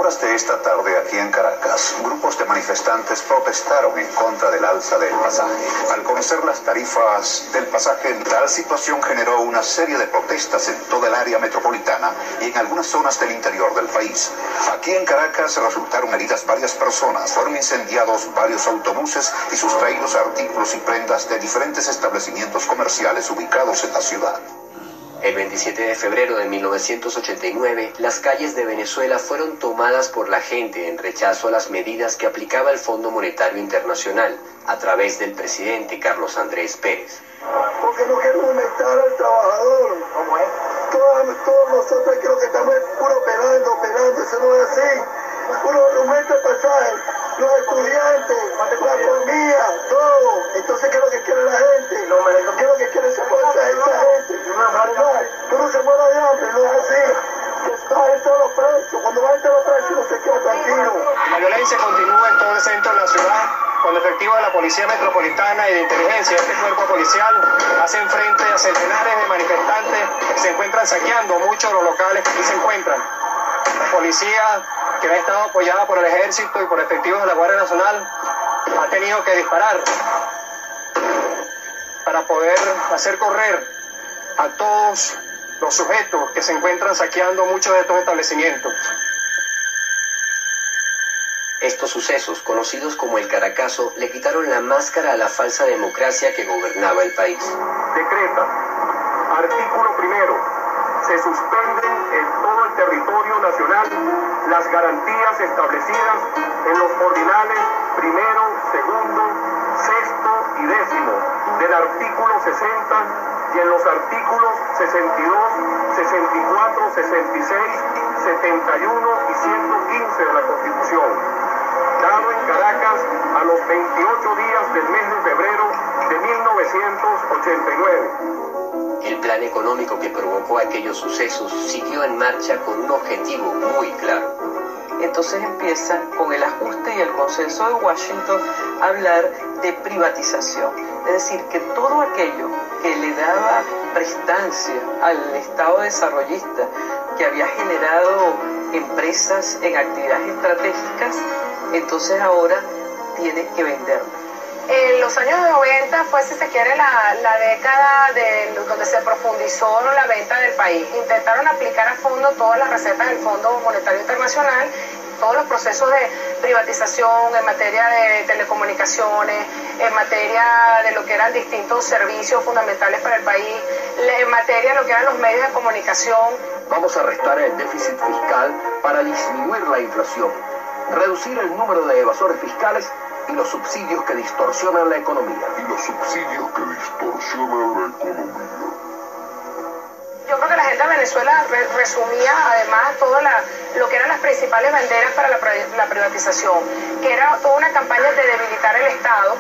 horas de esta tarde aquí en Caracas, grupos de manifestantes protestaron en contra del alza del pasaje. Al conocer las tarifas del pasaje, tal situación generó una serie de protestas en toda el área metropolitana y en algunas zonas del interior del país. Aquí en Caracas resultaron heridas varias personas, fueron incendiados varios autobuses y sustraídos artículos y prendas de diferentes establecimientos comerciales ubicados en la ciudad. El 27 de febrero de 1989, las calles de Venezuela fueron tomadas por la gente en rechazo a las medidas que aplicaba el Fondo Monetario Internacional a través del presidente Carlos Andrés Pérez. Porque no queremos aumentar al trabajador. ¿Cómo es? Todos nosotros creo que estamos puro pelando, eso no es así. Puro aumenta el pasaje, los estudiantes, la comida, todo. Entonces, ¿qué es lo que quiere la gente? ¿Qué es lo que quiere esa gente? Uno se muere de hambre, no es así. Que bajen todos los precios. Cuando bajen todos los precios, no se queda tranquilo. La violencia continúa en todo el centro de la ciudad, cuando efectivos de la Policía Metropolitana y de Inteligencia, este cuerpo policial, hacen frente a centenares de manifestantes que se encuentran saqueando muchos de los locales que aquí se encuentran. La policía, que ha estado apoyada por el Ejército y por efectivos de la Guardia Nacional, ha tenido que disparar para poder hacer correr a todos los sujetos que se encuentran saqueando muchos de estos establecimientos. Estos sucesos, conocidos como el Caracazo, le quitaron la máscara a la falsa democracia que gobernaba el país. Decreta, artículo primero, se suspenden en todo el territorio nacional las garantías establecidas en los ordinales primero, segundo, sexto y décimo del artículo 60 y en los artículos 62, 64, 66, 71 y 115 de la Constitución, dado en Caracas a los 28 días del mes de febrero de 1989. El plan económico que provocó aquellos sucesos siguió en marcha con un objetivo muy claro. Entonces empieza con el ajuste y el consenso de Washington a hablar de privatización. Es decir, que todo aquello que le daba prestancia al Estado desarrollista, que había generado empresas en actividades estratégicas, entonces ahora tiene que venderlo. En los años 90 fue, si se quiere, la década donde se profundizó la venta del país. Intentaron aplicar a fondo todas las recetas del Fondo Monetario Internacional, todos los procesos de privatización en materia de telecomunicaciones, en materia de lo que eran distintos servicios fundamentales para el país, en materia de lo que eran los medios de comunicación. Vamos a restar el déficit fiscal para disminuir la inflación, reducir el número de evasores fiscales y los subsidios que distorsionan la economía. Yo creo que la gente de Venezuela resumía además todo lo que eran las principales banderas para la privatización, que era toda una campaña de debilitar el Estado,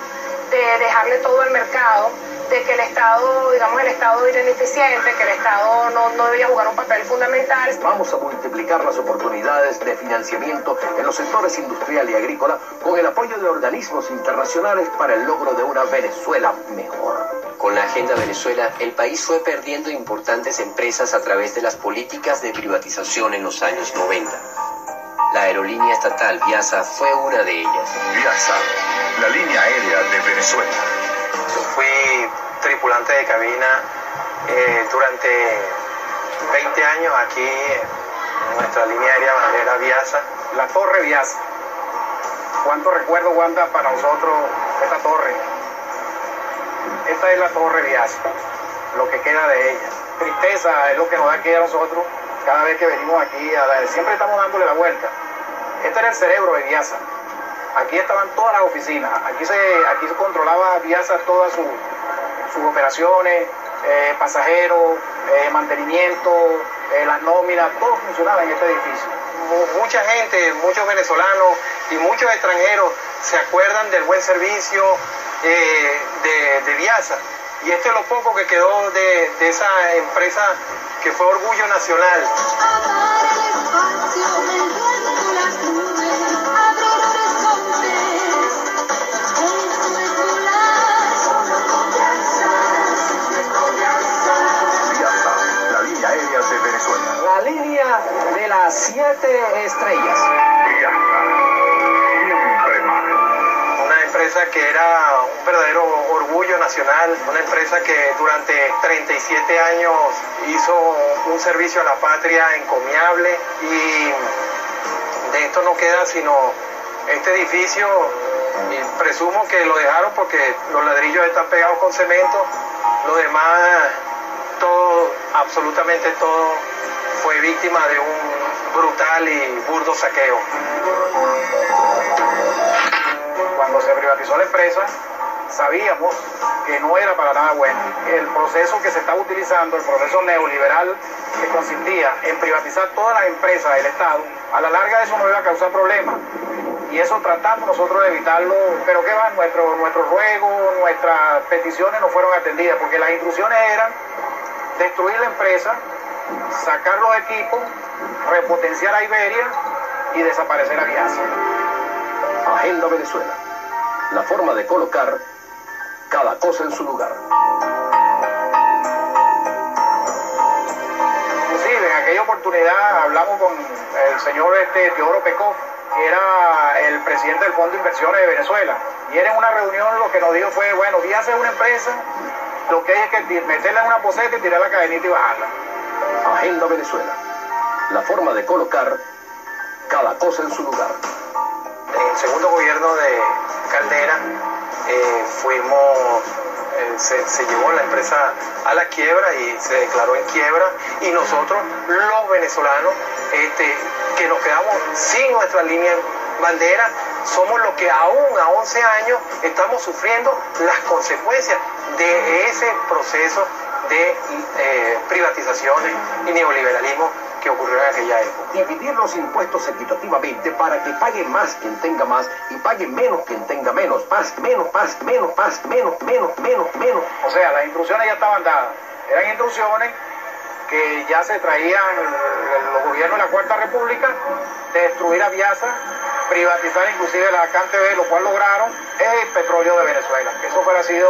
de dejarle todo al mercado, de que el Estado, digamos, el Estado era ineficiente, que el Estado no debía jugar un papel fundamental. Vamos a multiplicar las oportunidades de financiamiento en los sectores industrial y agrícola con el apoyo de organismos internacionales para el logro de una Venezuela mejor. Con la Agenda Venezuela, el país fue perdiendo importantes empresas a través de las políticas de privatización en los años 90. La aerolínea estatal Viasa fue una de ellas. Viasa, la línea aérea de Venezuela. Fui tripulante de cabina durante 20 años aquí en nuestra línea aérea bandera Viasa. La Torre Viasa. ¿Cuánto recuerdo guarda para nosotros esta torre? Esta es la Torre Viasa, lo que queda de ella. Tristeza es lo que nos da aquí a nosotros cada vez que venimos aquí. Siempre estamos dándole la vuelta. Este era el cerebro de Viasa. Aquí estaban todas las oficinas. Aquí se controlaba Viasa todas sus operaciones, pasajeros, mantenimiento, las nóminas, todo funcionaba en este edificio. Mucha gente, muchos venezolanos y muchos extranjeros se acuerdan del buen servicio de Viasa. Y esto es lo poco que quedó de esa empresa que fue orgullo nacional. La línea de la 100 7 estrellas. Siempre más. Una empresa que era un verdadero orgullo nacional, una empresa que durante 37 años hizo un servicio a la patria encomiable, y de esto no queda sino este edificio, y presumo que lo dejaron porque los ladrillos están pegados con cemento. Lo demás, todo, absolutamente todo, fue víctima de un brutal y burdo saqueo. Cuando se privatizó la empresa, sabíamos que no era para nada bueno. El proceso que se estaba utilizando, el proceso neoliberal, que consistía en privatizar todas las empresas del Estado, a la larga eso nos iba a causar problemas. Y eso tratamos nosotros de evitarlo, pero ¿qué va? Nuestros ruegos, nuestras peticiones no fueron atendidas, porque las instrucciones eran destruir la empresa, sacar los equipos, repotenciar a Iberia y desaparecer a Viasa. Agenda Venezuela. La forma de colocar cada cosa en su lugar. Inclusive en aquella oportunidad hablamos con el señor Teodoro Pekov, que era el presidente del Fondo de Inversiones de Venezuela, y él en una reunión lo que nos dijo fue, bueno, Viasa es una empresa, lo que hay es que meterla en una poseta y tirar la cadenita y bajarla. Agenda Venezuela. La forma de colocar cada cosa en su lugar. En el segundo gobierno de Caldera se llevó la empresa a la quiebra y se declaró en quiebra, y nosotros los venezolanos que nos quedamos sin nuestra línea bandera somos los que aún a 11 años estamos sufriendo las consecuencias de ese proceso de privatizaciones y neoliberalismo que ocurrió en aquella época. Dividir los impuestos equitativamente para que pague más quien tenga más y pague menos quien tenga menos. Más, menos, más, menos, más, menos, menos, menos, menos. O sea, las instrucciones ya estaban dadas. Eran instrucciones que ya se traían los gobiernos de la Cuarta República, de destruir a Viasa, privatizar inclusive la CanTV, lo cual lograron el petróleo de Venezuela. Que eso fuera sido,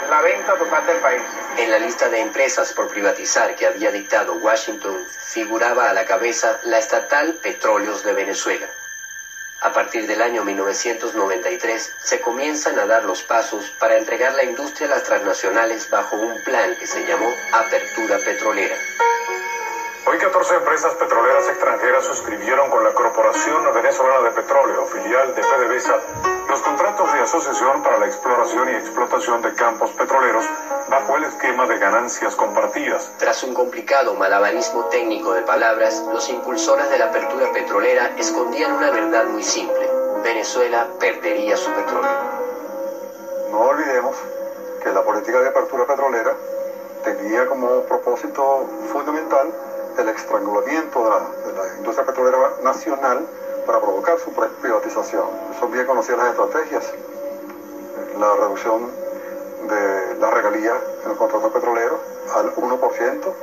la venta total del país. En la lista de empresas por privatizar que había dictado Washington figuraba a la cabeza la estatal Petróleos de Venezuela. A partir del año 1993 se comienzan a dar los pasos para entregar la industria a las transnacionales bajo un plan que se llamó Apertura Petrolera. Hoy 14 empresas petroleras extranjeras suscribieron con la Corporación Venezolana de Petróleo, filial de PDVSA, los contratos de asociación para la exploración y explotación de campos petroleros bajo el esquema de ganancias compartidas. Tras un complicado malabarismo técnico de palabras, los impulsores de la apertura petrolera escondían una verdad muy simple: Venezuela perdería su petróleo. No olvidemos que la política de apertura petrolera tenía como propósito fundamental el estrangulamiento de la industria petrolera nacional para provocar su privatización. Son bien conocidas las estrategias: la reducción de las regalías en los contratos petroleros al 1%,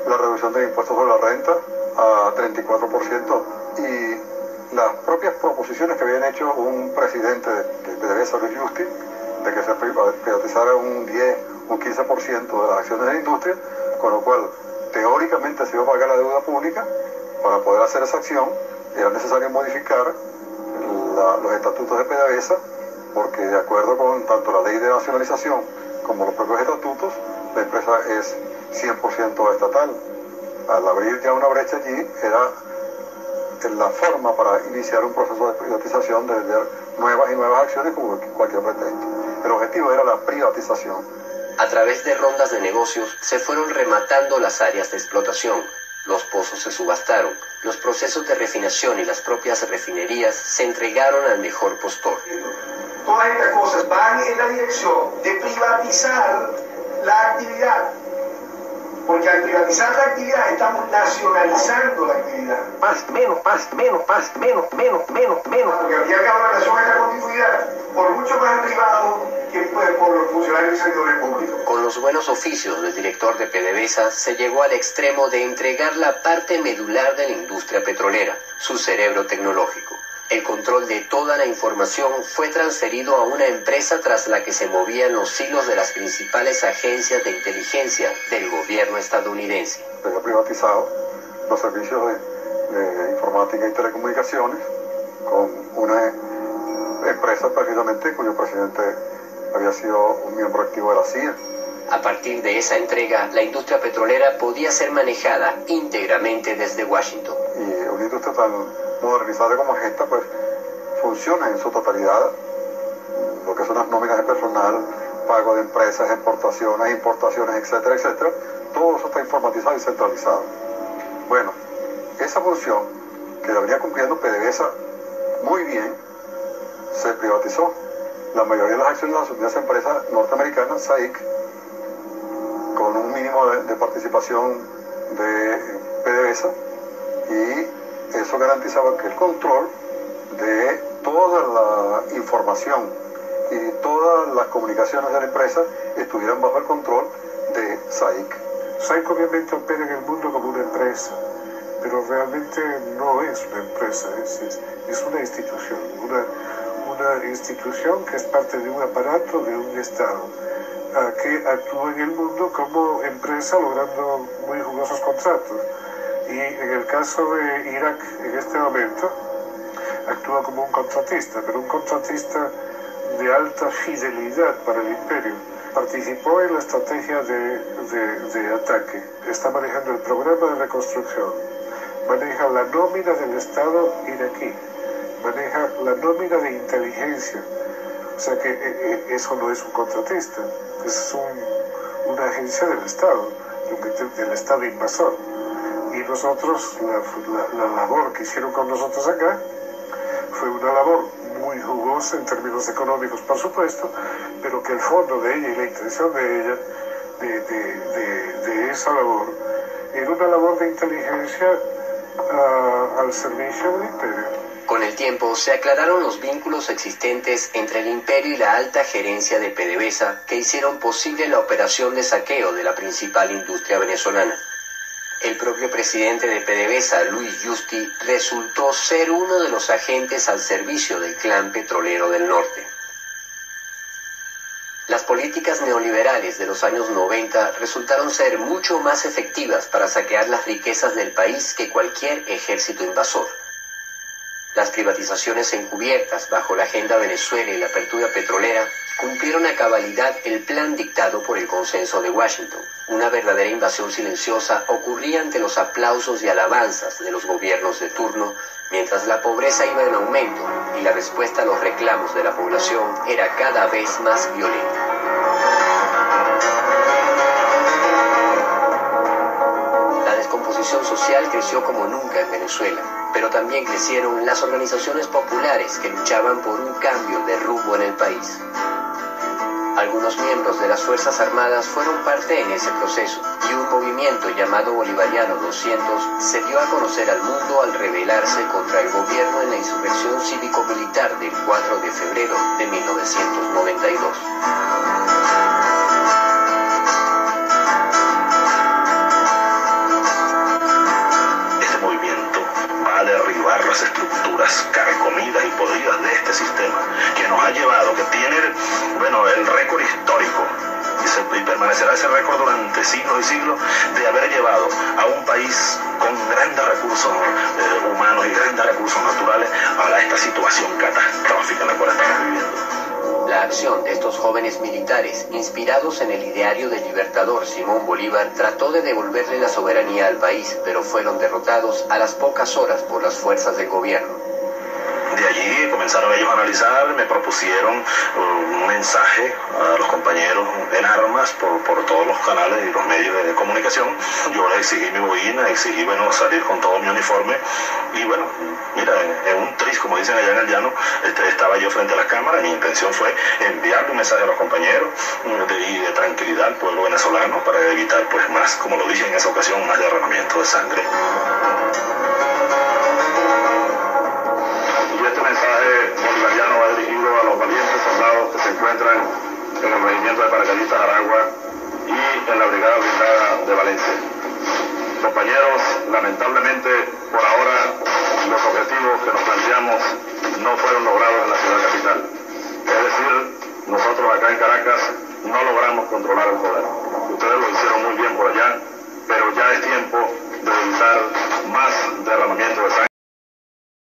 la reducción del impuesto sobre la renta a 34%, y las propias proposiciones que habían hecho un presidente de PDVSA, Luis Justi, de que se privatizara un 10, un 15% de las acciones de la industria, con lo cual teóricamente se iba a pagar la deuda pública. Para poder hacer esa acción era necesario modificar los estatutos de PDVSA, porque de acuerdo con tanto la ley de nacionalización como los propios estatutos, la empresa es 100% estatal. Al abrir ya una brecha allí, era la forma para iniciar un proceso de privatización, de vender nuevas y nuevas acciones como cualquier pretexto. El objetivo era la privatización. A través de rondas de negocios se fueron rematando las áreas de explotación. Los pozos se subastaron, los procesos de refinación y las propias refinerías se entregaron al mejor postor. Todas estas cosas van en la dirección de privatizar la actividad, porque al privatizar la actividad estamos nacionalizando la actividad. Más, menos, más, menos, más, menos, menos, menos, menos. Porque al fin y al cabo la nación está constituida por mucho más privados que por los funcionarios y servidores públicos. Con los buenos oficios del director de PDVSA se llegó al extremo de entregar la parte medular de la industria petrolera, su cerebro tecnológico. El control de toda la información fue transferido a una empresa tras la que se movían los hilos de las principales agencias de inteligencia del gobierno estadounidense. Se ha privatizado los servicios de Informática y Telecomunicaciones, con una empresa precisamente cuyo presidente había sido un miembro activo de la CIA. A partir de esa entrega, la industria petrolera podía ser manejada íntegramente desde Washington. Y una industria tan modernizada como esta, pues, funciona en su totalidad. Lo que son las nóminas de personal, pago de empresas, exportaciones, importaciones, etcétera, etcétera. Todo eso está informatizado y centralizado. Bueno, esa función que la venía cumpliendo PDVSA muy bien, se privatizó. La mayoría de las acciones las asumía esa empresa norteamericana, SAIC, con un mínimo de participación de PDVSA, y eso garantizaba que el control de toda la información y todas las comunicaciones de la empresa estuvieran bajo el control de SAIC. SAIC obviamente opera en el mundo como una empresa, pero realmente no es una empresa, es una institución, una institución que es parte de un aparato de un Estado, que actúa en el mundo como empresa logrando muy jugosos contratos. Y en el caso de Irak, en este momento, actúa como un contratista, pero un contratista de alta fidelidad para el imperio. Participó en la estrategia de ataque, está manejando el programa de reconstrucción, maneja la nómina del Estado iraquí, maneja la nómina de inteligencia. O sea que eso no es un contratista, es una agencia del Estado, del Estado invasor. Y nosotros, la labor que hicieron con nosotros acá, fue una labor muy jugosa en términos económicos, por supuesto, pero que el fondo de ella y la intención de ella, de esa labor, era una labor de inteligencia al servicio del imperio. Con el tiempo se aclararon los vínculos existentes entre el imperio y la alta gerencia de PDVSA que hicieron posible la operación de saqueo de la principal industria venezolana. El propio presidente de PDVSA, Luis Justi, resultó ser uno de los agentes al servicio del clan petrolero del norte. Las políticas neoliberales de los años 90 resultaron ser mucho más efectivas para saquear las riquezas del país que cualquier ejército invasor. Las privatizaciones encubiertas bajo la Agenda Venezuela y la apertura petrolera cumplieron a cabalidad el plan dictado por el Consenso de Washington. Una verdadera invasión silenciosa ocurría ante los aplausos y alabanzas de los gobiernos de turno, mientras la pobreza iba en aumento y la respuesta a los reclamos de la población era cada vez más violenta. La descomposición social creció como nunca en Venezuela, pero también crecieron las organizaciones populares que luchaban por un cambio de rumbo en el país. Algunos miembros de las Fuerzas Armadas fueron parte en ese proceso, y un movimiento llamado Bolivariano 200 se dio a conocer al mundo al rebelarse contra el gobierno en la insurrección cívico-militar del 4 de febrero de 1992. Derribar las estructuras carcomidas y podridas de este sistema que nos ha llevado, que tiene el récord histórico y permanecerá ese récord durante siglos y siglos de haber llevado a un país con grandes recursos humanos y grandes recursos naturales a esta situación catastrófica en la cual estamos viviendo. La acción de estos jóvenes militares, inspirados en el ideario del libertador Simón Bolívar, trató de devolverle la soberanía al país, pero fueron derrotados a las pocas horas por las fuerzas del gobierno. De allí comenzaron ellos a analizar, me propusieron un mensaje a los compañeros en armas por todos los canales y los medios de comunicación. Yo les exigí mi boina, exigí salir con todo mi uniforme y mira, en un tris, como dicen allá en el llano, estaba yo frente a la cámara. Mi intención fue enviarle un mensaje a los compañeros y de tranquilidad al pueblo venezolano para evitar más, como lo dije en esa ocasión, más derramamiento de sangre. Este mensaje bolivariano va dirigido a los valientes soldados que se encuentran en el regimiento de paracaidistas Aragua y en la brigada blindada de Valencia. Compañeros, lamentablemente por ahora los objetivos que nos planteamos no fueron los